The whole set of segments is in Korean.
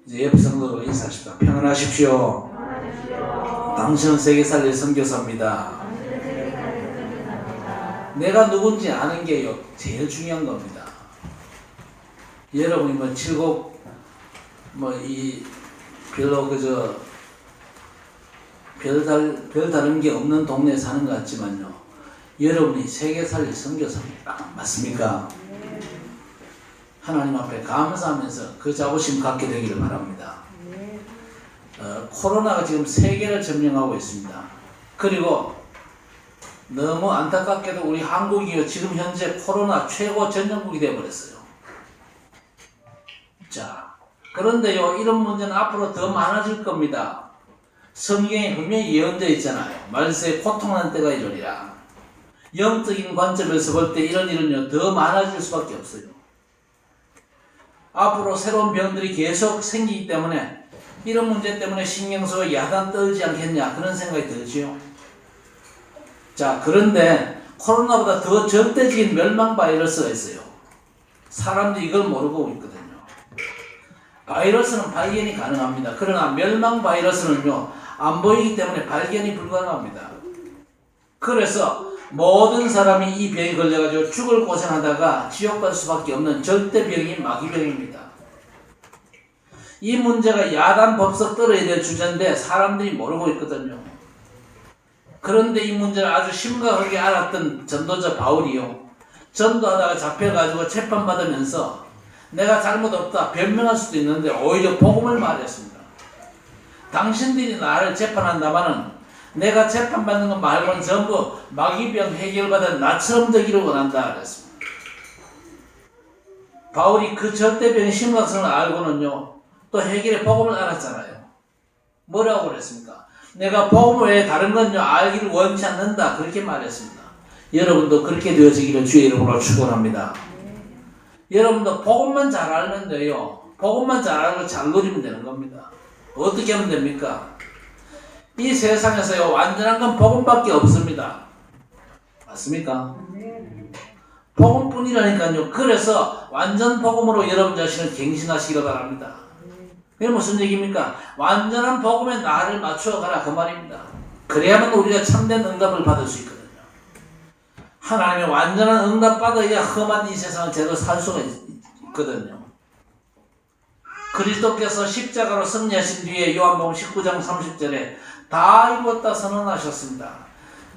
이제 옆 성도로 인사하십시다. 평안하십시오. 당신은 세계 살릴 선교사입니다. 내가 누군지 아는 게 제일 중요한 겁니다. 여러분이 뭐 칠곡 별로 별 다른 게 없는 동네에 사는 것 같지만요, 여러분이 세계 살릴 선교사입니다. 맞습니까? 하나님 앞에 감사하면서 그 자부심 갖게 되기를 바랍니다. 코로나가 지금 세계를 점령하고 있습니다. 그리고 너무 안타깝게도 우리 한국이 지금 현재 코로나 최고 전염국이 되어버렸어요. 자, 그런데요, 이런 문제는 앞으로 더 많아질 겁니다. 성경에 분명히 예언되어 있잖아요. 말세에 고통하는 때가 이르리라. 영적인 관점에서 볼 때 이런 일은요, 더 많아질 수밖에 없어요. 앞으로 새로운 병들이 계속 생기기 때문에 이런 문제 때문에 신경 쓰고 야단 떨지 않겠냐, 그런 생각이 들지요. 자, 그런데 코로나보다 더 절대적인 멸망 바이러스가 있어요. 사람들이 이걸 모르고 있거든요. 바이러스는 발견이 가능합니다. 그러나 멸망 바이러스는요, 안 보이기 때문에 발견이 불가능합니다. 그래서 모든 사람이 이 병에 걸려가지고 죽을 고생하다가 지옥 갈 수밖에 없는 절대병이 마귀병입니다. 이 문제가 야단 법석 떨어야 될 주제인데 사람들이 모르고 있거든요. 그런데 이 문제를 아주 심각하게 알았던 전도자 바울이요, 전도하다가 잡혀가지고 재판받으면서 내가 잘못 없다 변명할 수도 있는데 오히려 복음을 말했습니다. 당신들이 나를 재판한다마는 내가 재판받는 것 말고는 전부 마귀병 해결받은 나처럼 되기를 원한다 그랬습니다. 바울이 그 절대병의 심각성을 알고는요, 또 해결의 복음을 알았잖아요. 뭐라고 그랬습니까? 내가 복음 외에 다른 건요 알기를 원치 않는다, 그렇게 말했습니다. 여러분도 그렇게 되어지기를 주의 이름으로 축원합니다. 여러분도 복음만 잘 알면 돼요. 복음만 잘 알고 잘 누리면 되는 겁니다. 어떻게 하면 됩니까? 이 세상에서요, 완전한 건 복음밖에 없습니다. 맞습니까? 복음뿐이라니까요. 그래서 완전 복음으로 여러분 자신을 갱신하시기 바랍니다. 그게 무슨 얘기입니까? 완전한 복음에 나를 맞추어 가라, 그 말입니다. 그래야만 우리가 참된 응답을 받을 수 있거든요. 하나님의 완전한 응답 받아야 험한 이 세상을 제대로 살 수가 있거든요. 그리스도께서 십자가로 승리하신 뒤에 요한복음 19장 30절에 다 이루었다 선언하셨습니다.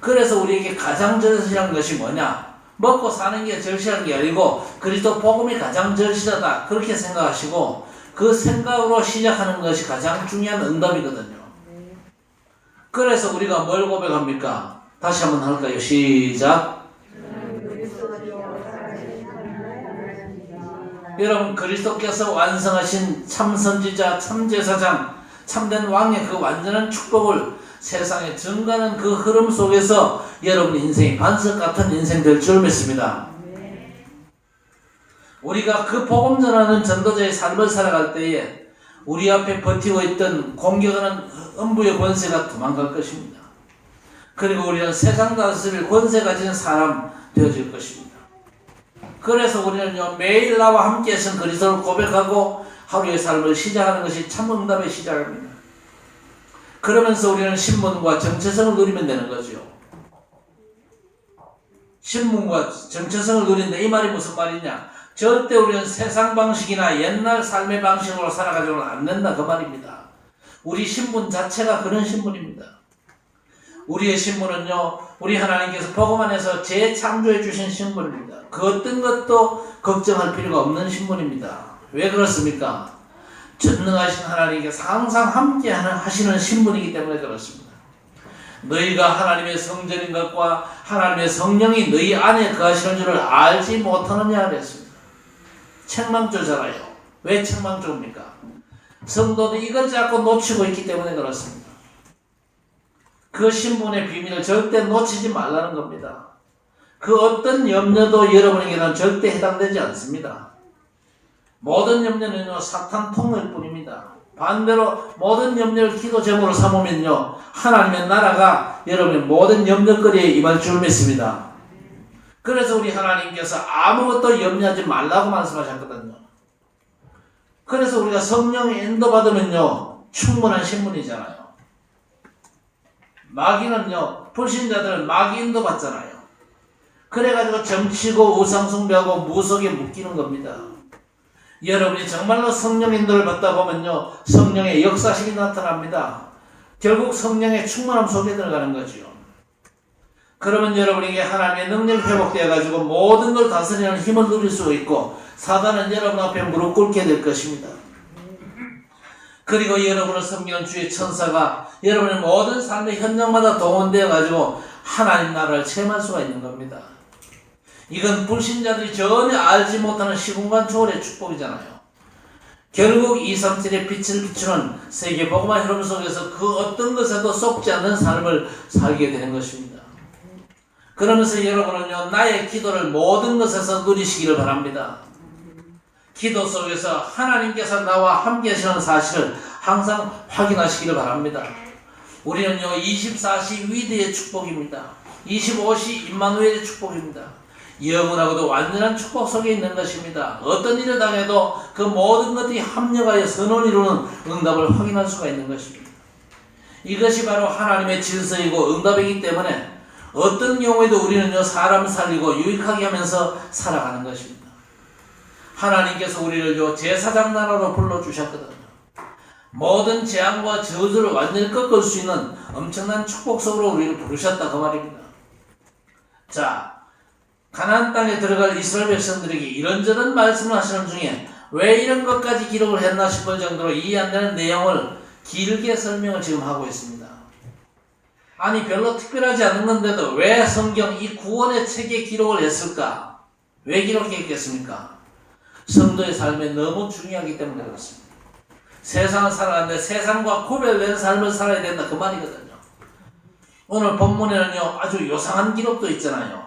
그래서 우리에게 가장 절실한 것이 뭐냐? 먹고 사는 게 절실한 게 아니고 그리스도 복음이 가장 절실하다, 그렇게 생각하시고 그 생각으로 시작하는 것이 가장 중요한 응답이거든요. 그래서 우리가 뭘 고백합니까? 다시 한번 할까요? 시작. 여러분, 그리스도께서 완성하신 참선지자, 참제사장, 참된 왕의 그 완전한 축복을 세상에 증가하는 그 흐름 속에서 여러분 인생이 반석 같은 인생 될 줄 믿습니다. 우리가 그 복음 전하는 전도자의 삶을 살아갈 때에 우리 앞에 버티고 있던 공격하는 음부의 권세가 도망갈 것입니다. 그리고 우리는 세상 다스릴 권세 가진 사람 되어질 것입니다. 그래서 우리는요, 매일 나와 함께 하신 그리스도를 고백하고 하루의 삶을 시작하는 것이 참 응답의 시작입니다. 그러면서 우리는 신분과 정체성을 누리면 되는 거죠. 신분과 정체성을 누린다, 이 말이 무슨 말이냐? 절대 우리는 세상 방식이나 옛날 삶의 방식으로 살아가지고는 안 된다, 그 말입니다. 우리 신분 자체가 그런 신분입니다. 우리의 신분은요, 우리 하나님께서 복음 안에서 재창조해 주신 신분입니다. 그 어떤 것도 걱정할 필요가 없는 신분입니다. 왜 그렇습니까? 전능하신 하나님께서 항상 함께 하시는 신분이기 때문에 그렇습니다. 너희가 하나님의 성전인 것과 하나님의 성령이 너희 안에 거하시는 줄을 알지 못하느냐 그랬습니다. 책망조잖아요. 왜 책망조입니까? 성도도 이걸 자꾸 놓치고 있기 때문에 그렇습니다. 그 신분의 비밀을 절대 놓치지 말라는 겁니다. 그 어떤 염려도 여러분에게는 절대 해당되지 않습니다. 모든 염려는요, 사탄 통로일 뿐입니다. 반대로 모든 염려를 기도 제목으로 삼으면요, 하나님의 나라가 여러분의 모든 염려거리에 임할 줄 믿습니다. 그래서 우리 하나님께서 아무것도 염려하지 말라고 말씀하셨거든요. 그래서 우리가 성령의 인도받으면요 충분한 신분이잖아요. 마귀는요, 불신자들은 마귀 인도받잖아요. 그래가지고 점치고 우상숭배하고 무속에 묶이는 겁니다. 여러분이 정말로 성령 인도를 받다 보면요 성령의 역사심이 나타납니다. 결국 성령의 충만함 속에 들어가는 거지요. 그러면 여러분에게 하나님의 능력이 회복되어 가지고 모든 걸 다스리는 힘을 누릴 수 있고 사단은 여러분 앞에 무릎 꿇게 될 것입니다. 그리고 여러분을 섬기는 주의 천사가 여러분의 모든 삶의 현장마다 동원되어 가지고 하나님 나라를 체험할 수가 있는 겁니다. 이건 불신자들이 전혀 알지 못하는 시공간 초월의 축복이잖아요. 결국 237의 빛을 비추는 세계 복음화 흐름 속에서 그 어떤 것에도 속지 않는 삶을 살게 되는 것입니다. 그러면서 여러분은요 나의 기도를 모든 것에서 누리시기를 바랍니다. 기도 속에서 하나님께서 나와 함께 하시는 사실을 항상 확인하시기를 바랍니다. 우리는요 24시 위대의 축복입니다. 25시 임마누엘의 축복입니다. 영원하고도 완전한 축복 속에 있는 것입니다. 어떤 일을 당해도 그 모든 것들이 합력하여 선언을 이루는 응답을 확인할 수가 있는 것입니다. 이것이 바로 하나님의 질서이고 응답이기 때문에 어떤 경우에도 우리는요 사람 살리고 유익하게 하면서 살아가는 것입니다. 하나님께서 우리를요 제사장 나라로 불러주셨거든요. 모든 재앙과 저주를 완전히 꺾을 수 있는 엄청난 축복 속으로 우리를 부르셨다 그 말입니다. 자, 가나안 땅에 들어갈 이스라엘 백성들에게 이런저런 말씀을 하시는 중에 왜 이런 것까지 기록을 했나 싶을 정도로 이해 안 되는 내용을 길게 설명을 지금 하고 있습니다. 아니 별로 특별하지 않은 건데도 왜 성경 이 구원의 책에 기록을 했을까? 왜 기록했겠습니까? 성도의 삶에 너무 중요하기 때문에 그렇습니다. 세상을 살아가는데 세상과 구별된 삶을 살아야 된다 그 말이거든요. 오늘 본문에는요 아주 요상한 기록도 있잖아요.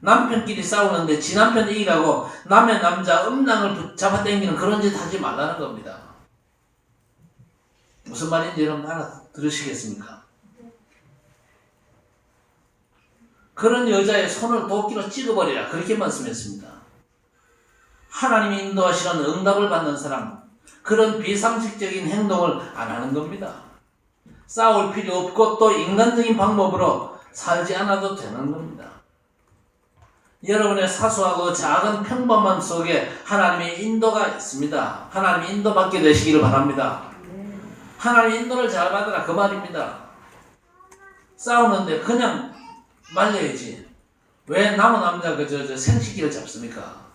남편끼리 싸우는데 지 남편 이기라고 남의 남자 음낭을 잡아당기는 그런 짓 하지 말라는 겁니다. 무슨 말인지 여러분 알아들으시겠습니까? 그런 여자의 손을 도끼로 찍어버리라 그렇게 말씀했습니다. 하나님이 인도하시는 응답을 받는 사람 그런 비상식적인 행동을 안 하는 겁니다. 싸울 필요 없고 또 인간적인 방법으로 살지 않아도 되는 겁니다. 여러분의 사소하고 작은 평범함 속에 하나님의 인도가 있습니다. 하나님의 인도받게 되시기를 바랍니다. 하나님의 인도를 잘 받으라 그 말입니다. 싸우는데 그냥 말려야지. 왜 남은 남자 저 생식기를 잡습니까?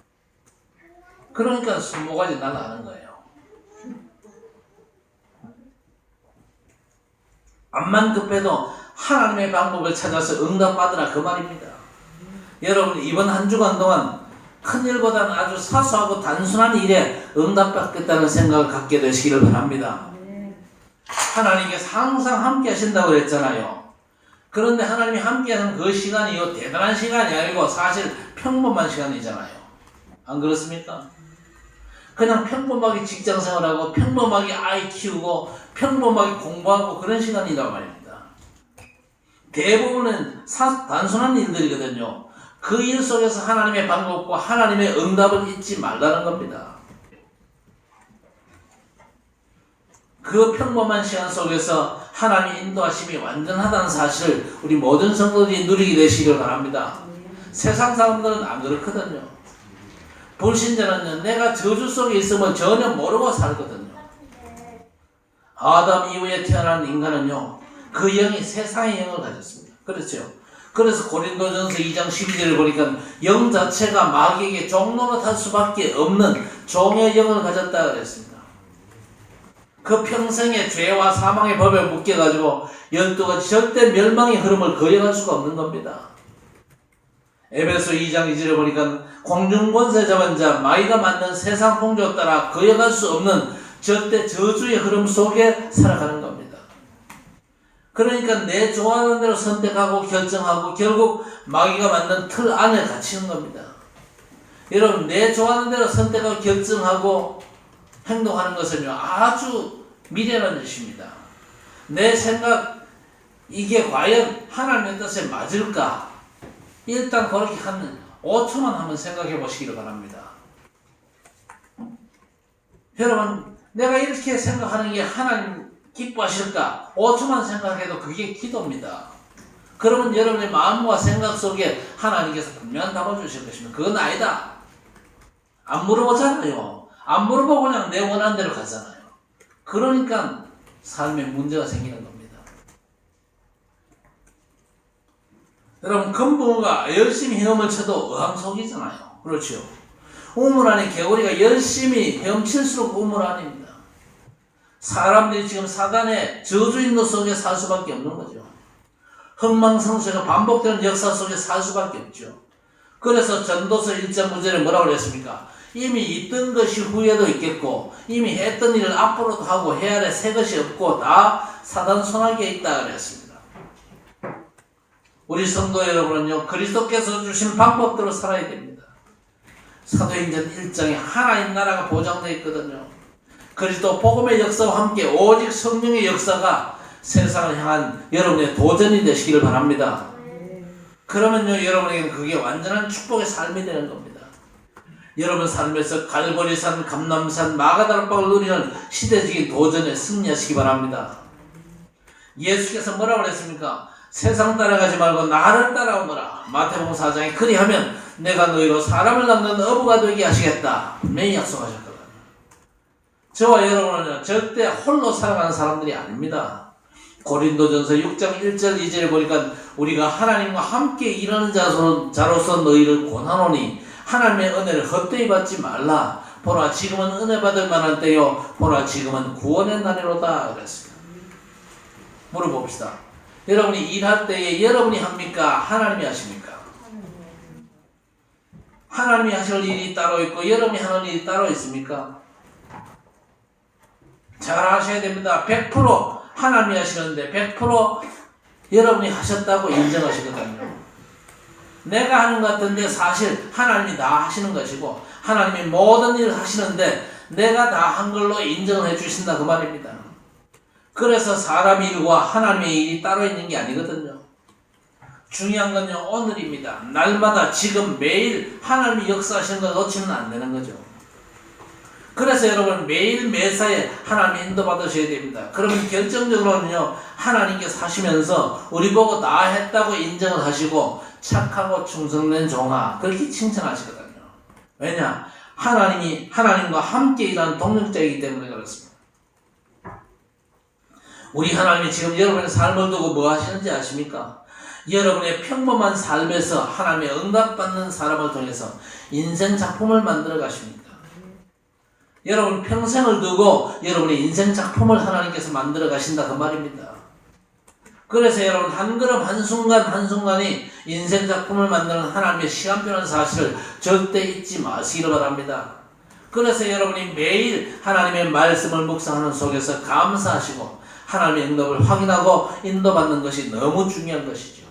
그러니까 수모가지 날아가는 거예요. 암만 급해도 하나님의 방법을 찾아서 응답받으라 그 말입니다. 여러분 이번 한 주간 동안 큰일보다는 아주 사소하고 단순한 일에 응답받겠다는 생각을 갖게 되시기를 바랍니다. 하나님께서 항상 함께 하신다고 그랬잖아요. 그런데 하나님이 함께하는 그 시간이요 대단한 시간이 아니고 사실 평범한 시간이잖아요. 안 그렇습니까? 그냥 평범하게 직장생활하고 평범하게 아이 키우고 평범하게 공부하고 그런 시간이란 말입니다. 대부분은 단순한 일들이거든요. 그 일 속에서 하나님의 방법과 하나님의 응답을 잊지 말라는 겁니다. 그 평범한 시간 속에서 하나님의 인도하심이 완전하다는 사실을 우리 모든 성도들이 누리게 되시길 바랍니다. 세상 사람들은 안 그렇거든요. 불신자는 내가 저주 속에 있으면 전혀 모르고 살거든요. 아담 이후에 태어난 인간은요 그 영이 세상의 영을 가졌습니다. 그렇죠? 그래서 고린도전서 2장 12절을 보니까 영 자체가 마귀에게 종로로 탈 수밖에 없는 종의 영을 가졌다 그랬습니다. 그 평생의 죄와 사망의 법에 묶여가지고 12가지 절대 멸망의 흐름을 거역할 수가 없는 겁니다. 에베소 2장 2절에 보니까 공중권세 잡은 자 마귀가 만든 세상 풍조에 따라 거역할 수 없는 절대 저주의 흐름 속에 살아가는 겁니다. 그러니까 내 좋아하는 대로 선택하고 결정하고 결국 마귀가 만든 틀 안에 갇히는 겁니다. 여러분 내 좋아하는 대로 선택하고 결정하고 행동하는 것은요 아주 미련한 짓입니다. 내 생각 이게 과연 하나님의 뜻에 맞을까? 일단 그렇게 한 5초만 한번 생각해 보시기를 바랍니다. 여러분, 내가 이렇게 생각하는 게 하나님 기뻐하실까? 5초만 생각해도 그게 기도입니다. 그러면 여러분의 마음과 생각 속에 하나님께서 분명한 답을 주실 것입니다. 그건 아니다. 안 물어보잖아요. 안 물어보고 그냥 내 원하는 대로 가잖아요. 그러니까 삶에 문제가 생기는 겁니다. 여러분, 금붕어가 열심히 헤엄을 쳐도 어항속이잖아요. 그렇죠? 우물 안에 개구리가 열심히 헤엄칠수록 우물 안입니다. 사람들이 지금 사단의 저주인도 속에 살 수밖에 없는 거죠. 흥망성쇠가 반복되는 역사 속에 살 수밖에 없죠. 그래서 전도서 1장 9절에 뭐라고 그랬습니까? 이미 있던 것이 후에도 있겠고 이미 했던 일을 앞으로도 하고 해 아래 새 것이 없고 다 사단 손아귀에 있다 그랬습니다. 우리 성도 여러분은요, 그리스도께서 주신 방법대로 살아야 됩니다. 사도행전 1장에 하나님 나라가 보장되어 있거든요. 그리스도 복음의 역사와 함께 오직 성령의 역사가 세상을 향한 여러분의 도전이 되시기를 바랍니다. 그러면요, 여러분에게는 그게 완전한 축복의 삶이 되는 겁니다. 여러분 삶에서 갈보리산, 감람산, 마가다락방을 누리는 시대적인 도전에 승리하시기 바랍니다. 예수께서 뭐라고 그랬습니까? 세상 따라가지 말고 나를 따라오너라. 마태복음 4장에 그리하면 내가 너희로 사람을 낚는 어부가 되게 하시겠다. 분명히 약속하셨거든요. 저와 여러분은 절대 홀로 살아가는 사람들이 아닙니다. 고린도전서 6장 1절 2절에 보니까 우리가 하나님과 함께 일하는 자로서 너희를 권하노니 하나님의 은혜를 헛되이 받지 말라. 보라 지금은 은혜 받을 만한 때요 보라 지금은 구원의 날이로다 그랬습니다. 물어봅시다. 여러분이 일할 때에 여러분이 합니까? 하나님이 하십니까? 하나님이 하실 일이 따로 있고 여러분이 하는 일이 따로 있습니까? 잘 하셔야 됩니다. 100% 하나님이 하시는데 100% 여러분이 하셨다고 인정하시거든요. 내가 하는 것 같은데 사실 하나님이 다 하시는 것이고 하나님이 모든 일을 하시는데 내가 다 한 걸로 인정을 해주신다 그 말입니다. 그래서 사람 일과 하나님의 일이 따로 있는 게 아니거든요. 중요한 건요 오늘입니다. 날마다 지금 매일 하나님이 역사하시는 걸 놓치면 안 되는 거죠. 그래서 여러분 매일 매사에 하나님 인도 받으셔야 됩니다. 그러면 결정적으로는요 하나님께서 하시면서 우리 보고 다 했다고 인정을 하시고 착하고 충성된 종아 그렇게 칭찬하시거든요. 왜냐? 하나님이 하나님과 함께 일하는 동력자이기 때문에 그렇습니다. 우리 하나님이 지금 여러분의 삶을 두고 뭐 하시는지 아십니까? 여러분의 평범한 삶에서 하나님의 응답받는 사람을 통해서 인생 작품을 만들어 가십니다. 여러분 평생을 두고 여러분의 인생 작품을 하나님께서 만들어 가신다 그 말입니다. 그래서 여러분 한 걸음 한순간 한순간이 인생 작품을 만드는 하나님의 시간표라는 사실을 절대 잊지 마시기를 바랍니다. 그래서 여러분이 매일 하나님의 말씀을 묵상하는 속에서 감사하시고 하나님의 응답을 확인하고 인도받는 것이 너무 중요한 것이죠.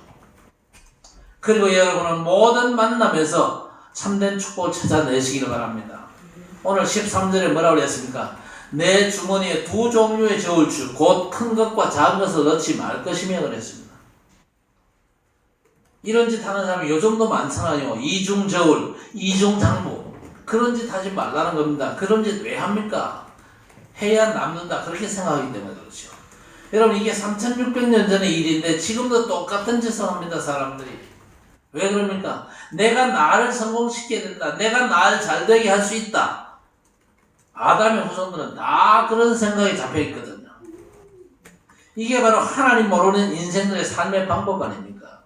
그리고 여러분은 모든 만남에서 참된 축복을 찾아내시기를 바랍니다. 오늘 13절에 뭐라고 그랬습니까? 내 주머니에 두 종류의 저울 줄 곧 큰 것과 작은 것을 넣지 말 것이며 그랬습니다. 이런 짓 하는 사람이 요즘도 많잖아요. 이중 저울, 이중 장부 그런 짓 하지 말라는 겁니다. 그런 짓 왜 합니까? 해야 남는다 그렇게 생각하기 때문에 그렇죠. 여러분 이게 3600년 전의 일인데 지금도 똑같은 짓을 합니다. 사람들이. 왜 그럽니까? 내가 나를 성공시켜야 된다. 내가 나를 잘되게 할 수 있다. 아담의 후손들은 다 그런 생각이 잡혀있거든요. 이게 바로 하나님 모르는 인생들의 삶의 방법 아닙니까?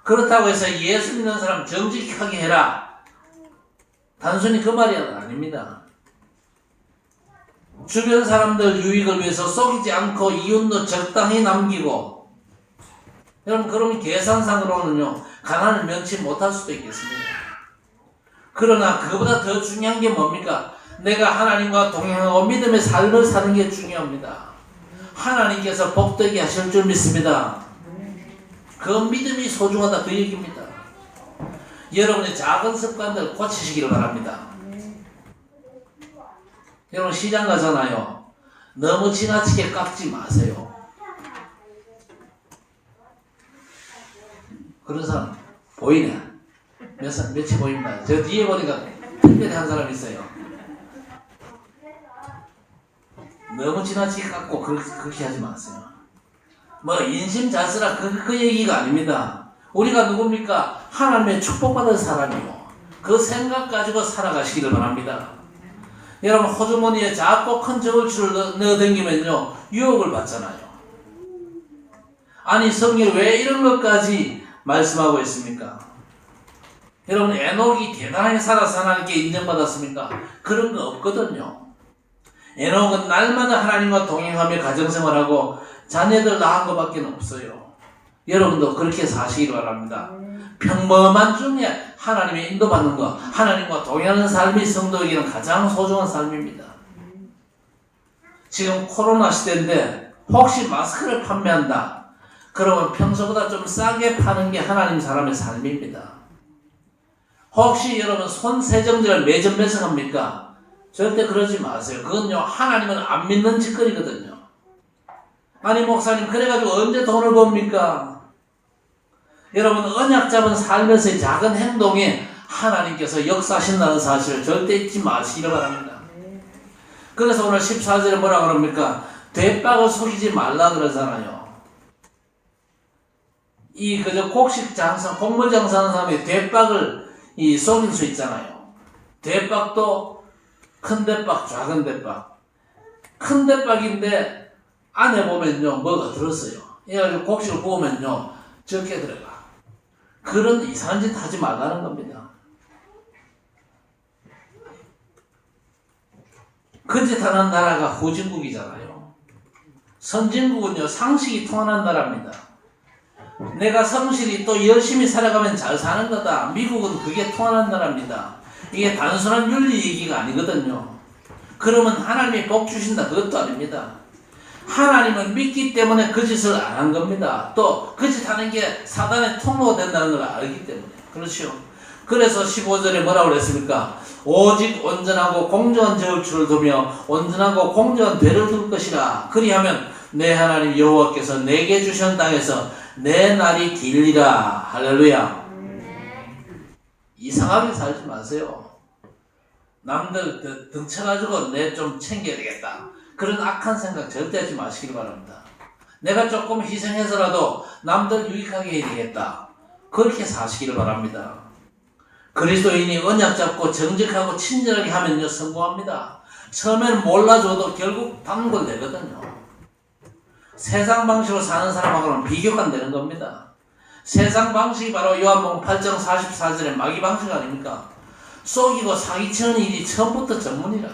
그렇다고 해서 예수 믿는 사람 정직하게 해라. 단순히 그 말이 아닙니다. 주변 사람들 유익을 위해서 속이지 않고 이윤도 적당히 남기고 여러분 그러면 계산상으로는요 가난을 면치 못할 수도 있겠습니다. 그러나 그보다 더 중요한 게 뭡니까? 내가 하나님과 동행하고 믿음의 삶을 사는 게 중요합니다. 하나님께서 복되게 하실 줄 믿습니다. 그 믿음이 소중하다 그 얘기입니다. 여러분의 작은 습관들 고치시기를 바랍니다. 여러분 시장 가잖아요. 너무 지나치게 깎지 마세요. 그런 사람 보이네. 며칠 보입니다. 저 뒤에 보니까 특별히 한 사람 있어요. 너무 지나치게 갖고 그렇게 하지 마세요. 뭐 인심자스라 그 얘기가 아닙니다. 우리가 누굽니까? 하나님의 축복받은 사람이요. 그 생각 가지고 살아가시기를 바랍니다. 여러분 호주머니에 작고 큰 저울추를 넣어당기면요 유혹을 받잖아요. 아니 성경 왜 이런 것까지 말씀하고 있습니까? 여러분 에녹이 대단하게 살아서 하나님께 인정받았습니까? 그런 거 없거든요. 에녹은 날마다 하나님과 동행하며 가정생활하고 자녀들 낳은 것밖에 없어요. 여러분도 그렇게 사시기 바랍니다. 평범한 중에 하나님의 인도받는 것, 하나님과 동행하는 삶이 성도에게는 가장 소중한 삶입니다. 지금 코로나 시대인데 혹시 마스크를 판매한다. 그러면 평소보다 좀 싸게 파는 게 하나님 사람의 삶입니다. 혹시 여러분 손 세정제를 매점 매석합니까? 절대 그러지 마세요. 그건요 하나님은 안 믿는 짓거리거든요. 아니 목사님 그래가지고 언제 돈을 법니까? 여러분 언약 잡은 삶에서의 작은 행동에 하나님께서 역사하신다는 사실을 절대 잊지 마시기를 바랍니다. 그래서 오늘 14절에 뭐라 그럽니까? 대박을 속이지 말라 그러잖아요. 이 그저 곡식 장사, 곡물 장사하는 사람이 대박을 속일 수 있잖아요. 대박도 큰 대박, 작은 대박. 큰 대박인데 안에 보면요 뭐가 들었어요. 이래가지고 곡식을 구우면요 적게 들어가. 그런 이상한 짓 하지 말라는 겁니다. 그 짓 하는 나라가 후진국이잖아요. 선진국은요 상식이 통하는 나라입니다. 내가 성실히 또 열심히 살아가면 잘 사는 거다. 미국은 그게 통하는 나라입니다. 이게 단순한 윤리 얘기가 아니거든요. 그러면 하나님이 복 주신다 그것도 아닙니다. 하나님은 믿기 때문에 그 짓을 안 한 겁니다. 또 그 짓 하는 게 사단의 통로가 된다는 걸 알기 때문에. 그렇죠. 그래서 15절에 뭐라고 그랬습니까? 오직 온전하고 공정한 저울추를 두며 온전하고 공정한 되를 둘 것이라. 그리하면 내 하나님 여호와께서 내게 주신 땅에서 내 날이 길리라. 할렐루야. 이상하게 살지 마세요. 남들 등쳐가지고 내 좀 챙겨야 되겠다. 그런 악한 생각 절대 하지 마시길 바랍니다. 내가 조금 희생해서라도 남들 유익하게 해야 되겠다. 그렇게 사시기를 바랍니다. 그리스도인이 언약 잡고 정직하고 친절하게 하면요 성공합니다. 처음에는 몰라줘도 결국 단골 내거든요. 세상 방식으로 사는 사람하고는 비교가 안 되는 겁니다. 세상 방식이 바로 요한복음 8장 44절의 마귀 방식 아닙니까? 속이고 사기치는 일이 처음부터 전문이라.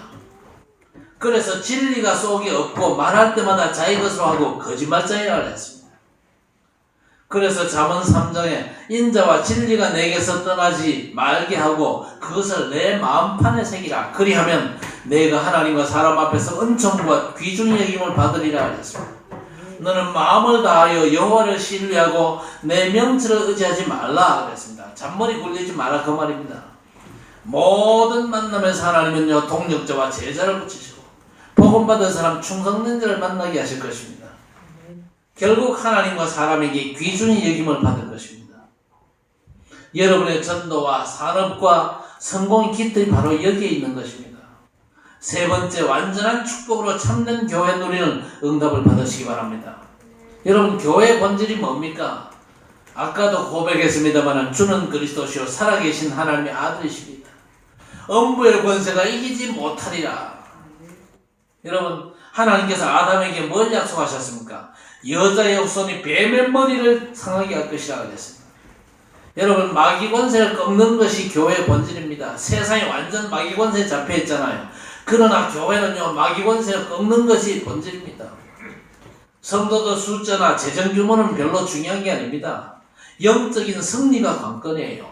그래서 진리가 속이 없고 말할 때마다 자기 것으로 하고 거짓말자이라 했습니다. 그래서 잠언 3장에 인자와 진리가 내게서 떠나지 말게 하고 그것을 내 마음판에 새기라. 그리하면 내가 하나님과 사람 앞에서 은총과 귀중히 여김을 받으리라 했습니다. 너는 마음을 다하여 여호와를 신뢰하고 내 명철을 의지하지 말라 그랬습니다. 잔머리 굴리지 마라 그 말입니다. 모든 만남에서 하나님은요 동력자와 제자를 붙이시고 복음받은 사람 충성된 자를 만나게 하실 것입니다. 결국 하나님과 사람에게 귀중히 여김을 받을 것입니다. 여러분의 전도와 산업과 성공의 깃들이 바로 여기에 있는 것입니다. 세 번째, 완전한 축복으로 참된 교회 누리는 응답을 받으시기 바랍니다. 여러분 교회의 본질이 뭡니까? 아까도 고백했습니다만 주는 그리스도시요 살아계신 하나님의 아들이십니다. 음부의 권세가 이기지 못하리라. 여러분 하나님께서 아담에게 뭘 약속하셨습니까? 여자의 후손이 뱀의 머리를 상하게 할 것이라 그랬습니다. 여러분 마귀 권세를 꺾는 것이 교회의 본질입니다. 세상이 완전 마귀 권세에 잡혀 있잖아요. 그러나 교회는요 마귀 권세를 꺾는 것이 본질입니다. 성도들 숫자나 재정 규모는 별로 중요한 게 아닙니다. 영적인 승리가 관건이에요.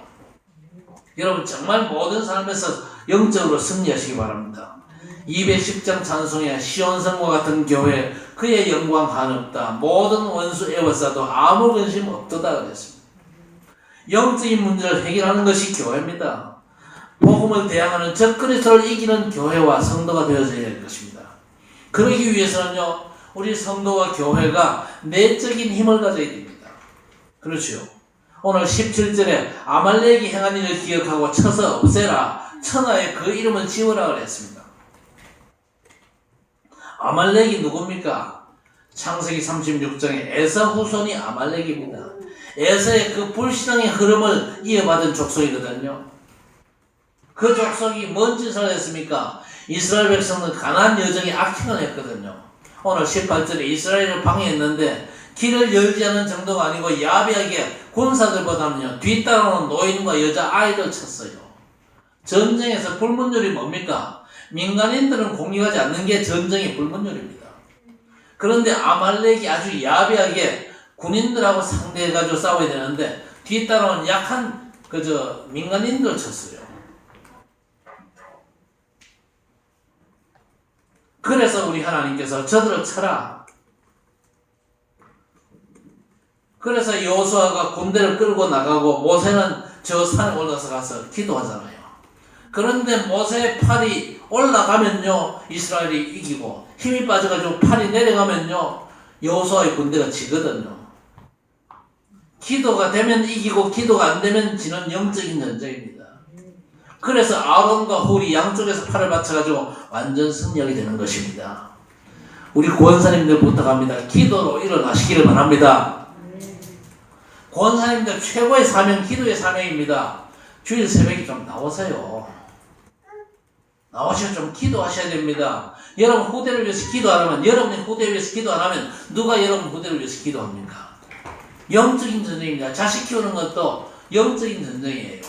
여러분 정말 모든 삶에서 영적으로 승리하시기 바랍니다. 210장 찬송에 시온성과 같은 교회 그의 영광 한없다. 모든 원수 애워싸도 아무 근심 없도다 그랬습니다. 영적인 문제를 해결하는 것이 교회입니다. 복음을 대항하는 적그리스도를 이기는 교회와 성도가 되어져야 할 것입니다. 그러기 위해서는요 우리 성도와 교회가 내적인 힘을 가져야 됩니다. 그렇죠. 오늘 17절에 아말렉이 행한 일을 기억하고 쳐서 없애라. 천하에 그 이름을 지우라 그랬습니다. 아말렉이 누굽니까? 창세기 36장에 에서 후손이 아말렉입니다. 에서의 그 불신앙의 흐름을 이어받은 족속이거든요. 그 족속이 뭔 짓을 했습니까? 이스라엘 백성은 가나안 여정에 악행을 했거든요. 오늘 18절에 이스라엘을 방해했는데 길을 열지 않은 정도가 아니고 야비하게 군사들보다는요 뒤따라오는 노인과 여자 아이를 쳤어요. 전쟁에서 불문율이 뭡니까? 민간인들은 공격하지 않는 게 전쟁의 불문율입니다. 그런데 아말렉이 아주 야비하게 군인들하고 상대해가지고 싸워야 되는데 뒤따라온 약한 민간인들을 쳤어요. 그래서 우리 하나님께서 저들을 쳐라. 그래서 여호수아가 군대를 끌고 나가고 모세는 저 산에 올라서 가서 기도하잖아요. 그런데 모세의 팔이 올라가면요 이스라엘이 이기고 힘이 빠져가지고 팔이 내려가면요 여호수아의 군대가 지거든요. 기도가 되면 이기고 기도가 안 되면 지는 영적인 전쟁입니다. 그래서 아론과 훌이 양쪽에서 팔을 받쳐가지고 완전 승리하게 되는 것입니다. 우리 구원사님들 부탁합니다. 기도로 일어나시기를 바랍니다. 구원사님들 최고의 사명, 기도의 사명입니다. 주일 새벽에 좀 나오세요. 나오셔서 좀 기도하셔야 됩니다. 여러분 후대를 위해서 기도 안 하면, 여러분의 후대를 위해서 기도 안 하면 누가 여러분 후대를 위해서 기도합니까? 영적인 전쟁입니다. 자식 키우는 것도 영적인 전쟁이에요.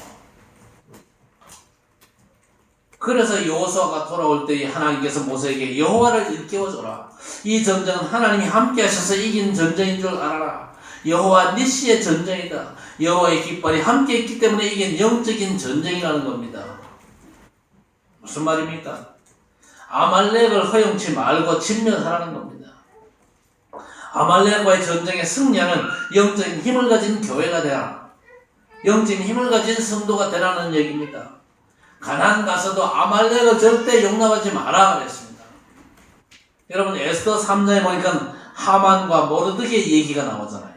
그래서 여호수아가 돌아올 때 하나님께서 모세에게 여호와를 일깨워줘라. 이 전쟁은 하나님이 함께 하셔서 이긴 전쟁인 줄 알아라. 여호와 니시의 전쟁이다. 여호와의 깃발이 함께 있기 때문에 이긴 영적인 전쟁이라는 겁니다. 무슨 말입니까? 아말렉을 허용치 말고 진멸하라는 겁니다. 아말렉과의 전쟁에 승리하는 영적인 힘을 가진 교회가 되라. 영적인 힘을 가진 성도가 되라는 얘기입니다. 가나안 가서도 아말렉을 절대 용납하지 마라 그랬습니다. 여러분 에스더 3장에 보니까 하만과 모르드게의 얘기가 나오잖아요.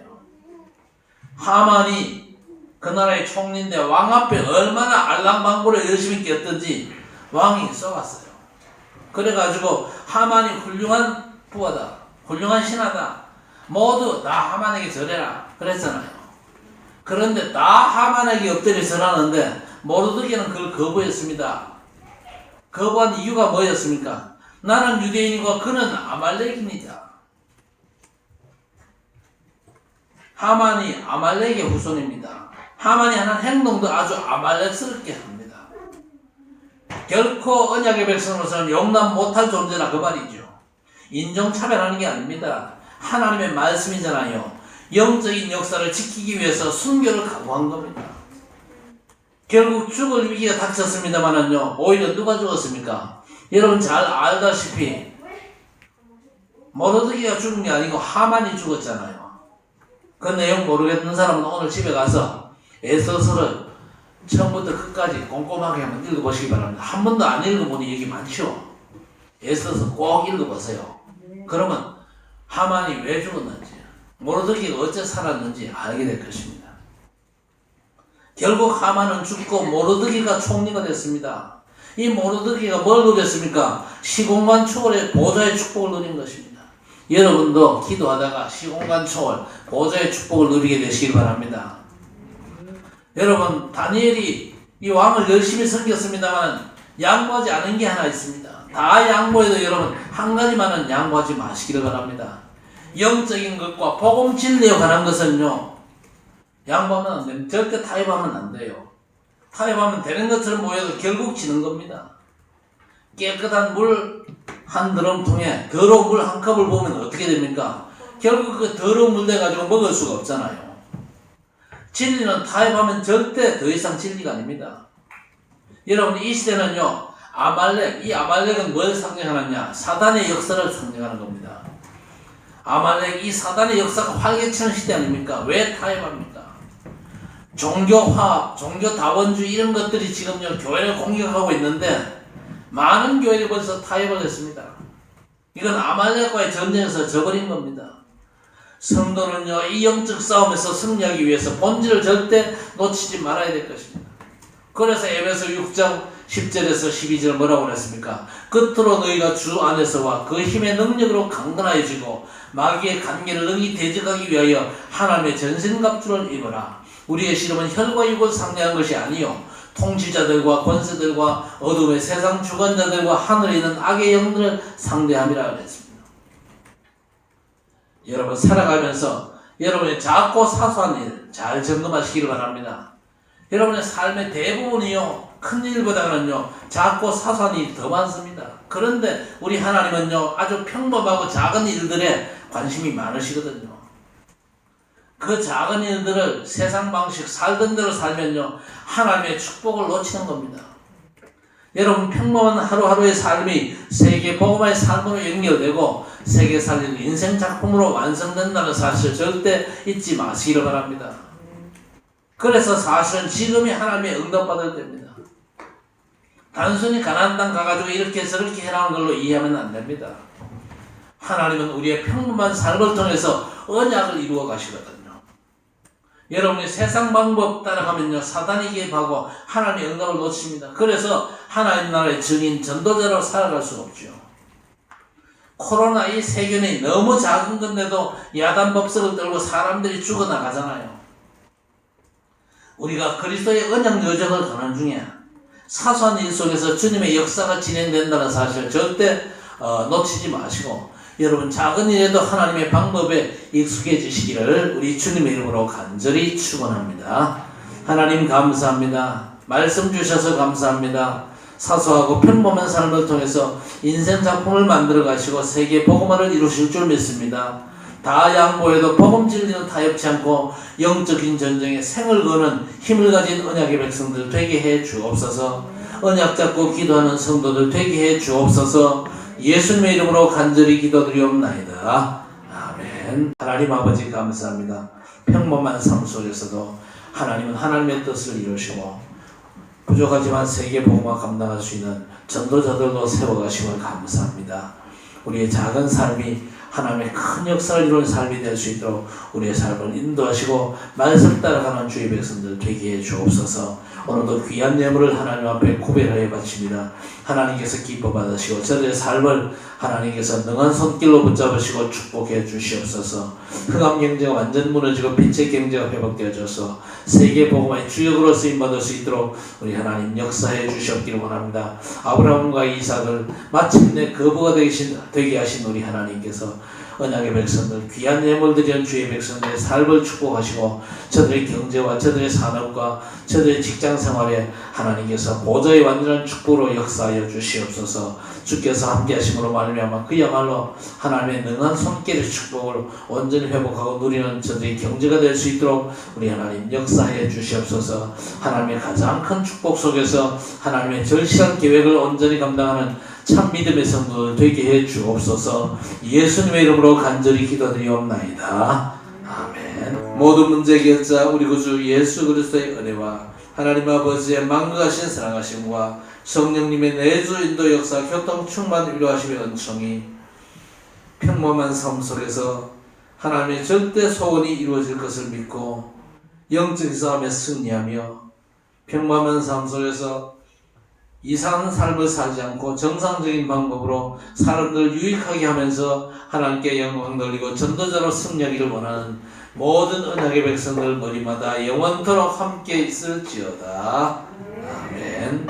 하만이 그 나라의 총리인데 왕 앞에 얼마나 알랑방구를 열심히 꼈던지 왕이 써갔어요. 그래가지고 하만이 훌륭한 부하다, 훌륭한 신하다, 모두 다 하만에게 절해라 그랬잖아요. 그런데 다 하만에게 엎드려 절하는데 모르드게는 그걸 거부했습니다. 거부한 이유가 뭐였습니까? 나는 유대인이고 그는 아말렉입니다. 하만이 아말렉의 후손입니다. 하만이 하는 행동도 아주 아말렉스럽게 합니다. 결코 언약의 백성으로서는 용납 못할 존재라 그 말이죠. 인종차별하는 게 아닙니다. 하나님의 말씀이잖아요. 영적인 역사를 지키기 위해서 순교를 각오한 겁니다. 결국 죽을 위기가 닥쳤습니다만은요, 오히려 누가 죽었습니까? 여러분 잘 알다시피 모르드게가 죽은 게 아니고 하만이 죽었잖아요. 그 내용 모르겠는 사람은 오늘 집에 가서 에스더서를 처음부터 끝까지 꼼꼼하게 한번 읽어보시기 바랍니다. 한 번도 안 읽어보니 얘기 많죠? 에스더서 꼭 읽어보세요. 그러면 하만이 왜 죽었는지, 모르드게가 어째 살았는지 알게 될 것입니다. 결국 하만은 죽고 모르드게가 총리가 됐습니다. 이 모르드게가 뭘 누렸습니까? 시공간 초월의 보좌의 축복을 누린 것입니다. 여러분도 기도하다가 시공간 초월, 보좌의 축복을 누리게 되시기 바랍니다. 여러분 다니엘이 이 왕을 열심히 섬겼습니다만 양보하지 않은 게 하나 있습니다. 다 양보해도 여러분 한 가지만은 양보하지 마시기를 바랍니다. 영적인 것과 복음 진리에 관한 것은요, 양보하면 안 됩니다. 절대 타협하면 안 돼요. 타협하면 되는 것처럼 보여도 결국 지는 겁니다. 깨끗한 물 한 드럼통에 더러운 물 한 컵을 보면 어떻게 됩니까? 결국 그 더러운 물 돼가지고 먹을 수가 없잖아요. 진리는 타협하면 절대 더 이상 진리가 아닙니다. 여러분 이 시대는요, 아말렉, 이 아말렉은 뭘 상징하느냐? 사단의 역사를 상징하는 겁니다. 아말렉, 이 사단의 역사가 활개치는 시대 아닙니까? 왜 타협합니까? 종교화, 종교다원주의 이런 것들이 지금요 교회를 공격하고 있는데 많은 교회들이 벌써 타협을 했습니다. 이건 아말렉과의 전쟁에서 져버린 겁니다. 성도는요 이 영적 싸움에서 승리하기 위해서 본질을 절대 놓치지 말아야 될 것입니다. 그래서 에베소 6장 10절에서 12절 뭐라고 그랬습니까? 끝으로 너희가 주 안에서와 그 힘의 능력으로 강건해지고 마귀의 간계를 능히 대적하기 위하여 하나님의 전신갑주를 입어라. 우리의 씨름은 혈과 육을 상대한 것이 아니요 통치자들과 권세들과 어둠의 세상 주관자들과 하늘에 있는 악의 영들을 상대함이라 그랬습니다. 여러분 살아가면서 여러분의 작고 사소한 일 잘 점검하시기를 바랍니다. 여러분의 삶의 대부분이요 큰 일보다는요 작고 사소한 일이 더 많습니다. 그런데 우리 하나님은요 아주 평범하고 작은 일들에 관심이 많으시거든요. 그 작은 일들을 세상 방식 살던 대로 살면요 하나님의 축복을 놓치는 겁니다. 여러분 평범한 하루하루의 삶이 세계 복음화의 삶으로 연결되고 세계 살리는 인생 작품으로 완성된다는 사실 절대 잊지 마시기를 바랍니다. 그래서 사실은 지금이 하나님의 응답받을 때입니다. 단순히 가나안 땅 가가지고 이렇게 저렇게 해라는 걸로 이해하면 안 됩니다. 하나님은 우리의 평범한 삶을 통해서 언약을 이루어 가시거든요. 여러분이 세상 방법 따라가면요 사단이 개입하고 하나님의 응답을 놓칩니다. 그래서 하나님 나라의 증인 전도자로 살아갈 수가 없죠. 코로나 이 세균이 너무 작은 건데도 야단 법석을 떨고 사람들이 죽어나가잖아요. 우리가 그리스도의 언약 여정을 가는 중에 사소한 일 속에서 주님의 역사가 진행된다는 사실을 절대 놓치지 마시고 여러분 작은 일에도 하나님의 방법에 익숙해지시기를 우리 주님의 이름으로 간절히 축원합니다. 하나님 감사합니다. 말씀 주셔서 감사합니다. 사소하고 평범한 삶을 통해서 인생 작품을 만들어 가시고 세계 복음화를 이루실 줄 믿습니다. 다 양보해도 복음 진리는 타협치 않고 영적인 전쟁에 생을 거는 힘을 가진 언약의 백성들 되게 해 주옵소서. 언약 잡고 기도하는 성도들 되게 해 주옵소서. 예수님의 이름으로 간절히 기도드리옵나이다. 아멘. 하나님 아버지 감사합니다. 평범한 삶 속에서도 하나님은 하나님의 뜻을 이루시고 부족하지만 세계 복음화 감당할 수 있는 전도자들도 세워가심을 감사합니다. 우리의 작은 삶이 하나님의 큰 역사를 이루는 삶이 될 수 있도록 우리의 삶을 인도하시고 말씀 따라가는 주의 백성들 되게 해 주옵소서. 오늘도 귀한 예물을 하나님 앞에 구별하여 바칩니다. 하나님께서 기뻐 받으시고 저들의 삶을 하나님께서 능한 손길로 붙잡으시고 축복해 주시옵소서. 흑암 경제가 완전 무너지고 빛의 경제가 회복되어져서 세계 복음화의 주역으로 쓰임받을 수 있도록 우리 하나님 역사해 주시옵기를 원합니다. 아브라함과 이삭을 마침내 거부가 되게 하신 우리 하나님께서 언약의 백성들 귀한 예물들이란 주의 백성들의 삶을 축복하시고 저들의 경제와 저들의 산업과 저들의 직장생활에 하나님께서 보좌의 완전한 축복으로 역사하여 주시옵소서. 주께서 함께 하심으로 말미암아 그야말로 하나님의 능한 손길의 축복을 온전히 회복하고 누리는 저들의 경제가 될 수 있도록 우리 하나님 역사해 주시옵소서. 하나님의 가장 큰 축복 속에서 하나님의 절실한 계획을 온전히 감당하는 참 믿음의 성도들 되게 해 주옵소서. 예수님의 이름으로 간절히 기도드리옵나이다. 아멘. 모든 문제 해결자 우리 구주 예수 그리스도의 은혜와 하나님 아버지의 만극하신 사랑하심과 성령님의 내주 인도 역사 교통 충만 위로하심의 은총이 평범한 삶 속에서 하나님의 절대 소원이 이루어질 것을 믿고 영적 싸움에 승리하며 평범한 삶 속에서 이상한 삶을 살지 않고 정상적인 방법으로 사람들을 유익하게 하면서 하나님께 영광 돌리고 전도자로 승리하기를 원하는 모든 언약의 백성들 머리마다 영원토록 함께 있을지어다. 아멘.